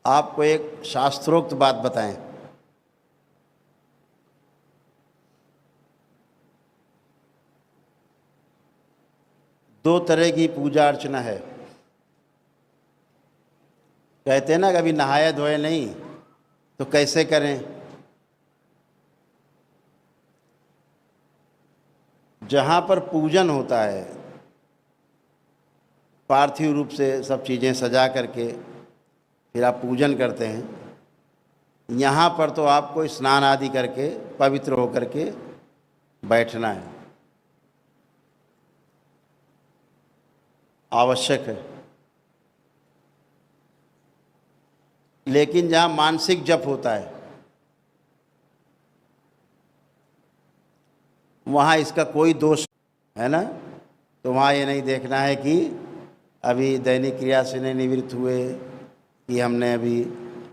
आपको एक शास्त्रोक्त बात बताएं। दो तरह की पूजा अर्चना है। कहते हैं ना, कभी नहाए धोए नहीं तो कैसे करें। जहाँ पर पूजन होता है, पार्थिव रूप से सब चीज़ें सजा करके फिर आप पूजन करते हैं, यहाँ पर तो आपको स्नान आदि करके पवित्र होकर के बैठना है, आवश्यक है। लेकिन जहाँ मानसिक जप होता है वहाँ इसका कोई दोष है ना। तो वहाँ ये नहीं देखना है कि अभी दैनिक क्रिया से नहीं निवृत्त हुए, कि हमने अभी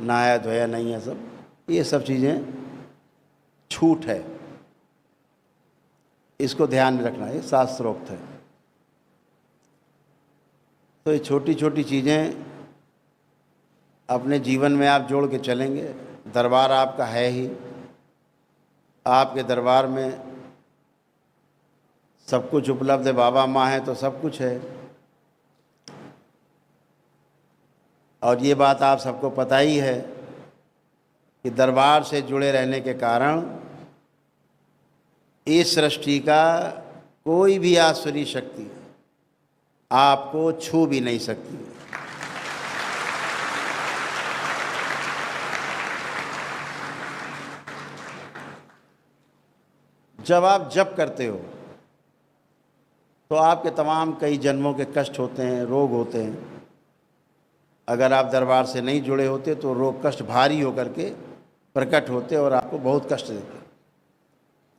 नहाया धोया नहीं है। ये सब चीज़ें छूट है, इसको ध्यान में रखना, ये शास्त्रोक्त है। तो ये छोटी छोटी चीज़ें अपने जीवन में आप जोड़ के चलेंगे। दरबार आपका है ही, आपके दरबार में सब कुछ उपलब्ध है। बाबा माँ है तो सब कुछ है। और ये बात आप सबको पता ही है कि दरबार से जुड़े रहने के कारण इस सृष्टि का कोई भी आसुरी शक्ति आपको छू भी नहीं सकती। जब आप जप करते हो तो आपके तमाम कई जन्मों के कष्ट होते हैं, रोग होते हैं। अगर आप दरबार से नहीं जुड़े होते तो रोग कष्ट भारी होकर के प्रकट होते और आपको बहुत कष्ट देते।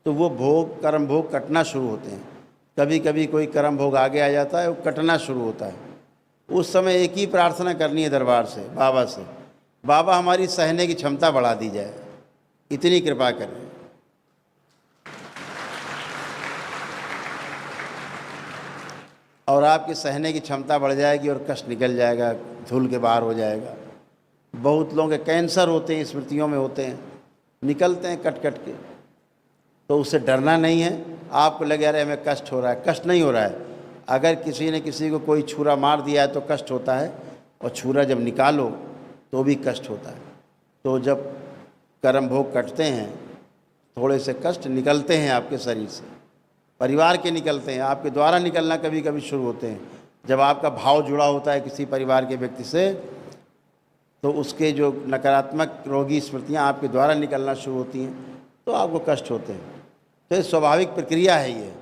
तो वो भोग, कर्म भोग कटना शुरू होते हैं। कभी कभी कोई कर्म भोग आगे आ जाता है, वो कटना शुरू होता है। उस समय एक ही प्रार्थना करनी है दरबार से, बाबा से, बाबा हमारी सहने की क्षमता बढ़ा दी जाए, इतनी कृपा करें। और आपकी सहने की क्षमता बढ़ जाएगी और कष्ट निकल जाएगा, धुल के बाहर हो जाएगा। बहुत लोगों के कैंसर होते हैं, स्मृतियों में होते हैं, निकलते हैं कट कट के। तो उससे डरना नहीं है। आपको लगे अरे हमें कष्ट हो रहा है, कष्ट नहीं हो रहा है। अगर किसी ने किसी को कोई छुरा मार दिया है तो कष्ट होता है, और छुरा जब निकालो तो भी कष्ट होता है। तो जब कर्म भोग कटते हैं, थोड़े से कष्ट निकलते हैं आपके शरीर से, परिवार के निकलते हैं, आपके द्वारा निकलना कभी कभी शुरू होते हैं। जब आपका भाव जुड़ा होता है किसी परिवार के व्यक्ति से, तो उसके जो नकारात्मक रोगी स्मृतियाँ आपके द्वारा निकलना शुरू होती हैं, तो आपको कष्ट होते हैं। तो ये स्वाभाविक प्रक्रिया है। ये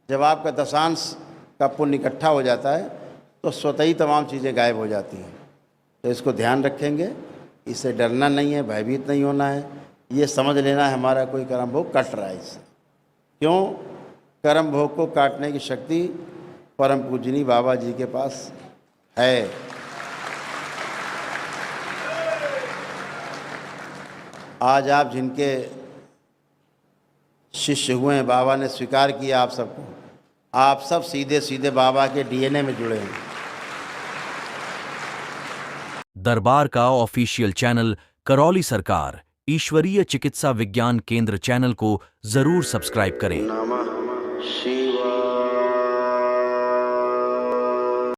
जब आपका दशांश का पुण्य इकट्ठा हो जाता है तो स्वतः ही तमाम चीज़ें गायब हो जाती हैं। तो इसको ध्यान रखेंगे, इससे डरना नहीं है, भयभीत नहीं होना है। ये समझ लेना है हमारा कोई कर्म भोग कट रहा है इससे। क्यों? कर्म भोग को काटने की शक्ति परम पूजनी बाबा जी के पास है। आज आप जिनके शिष्य हुए हैं, बाबा ने स्वीकार किया आप सबको, आप सब सीधे सीधे बाबा के डीएनए में जुड़े हैं। दरबार का ऑफिशियल चैनल करौली सरकार ईश्वरीय चिकित्सा विज्ञान केंद्र चैनल को जरूर सब्सक्राइब करें। नमः शिवाय।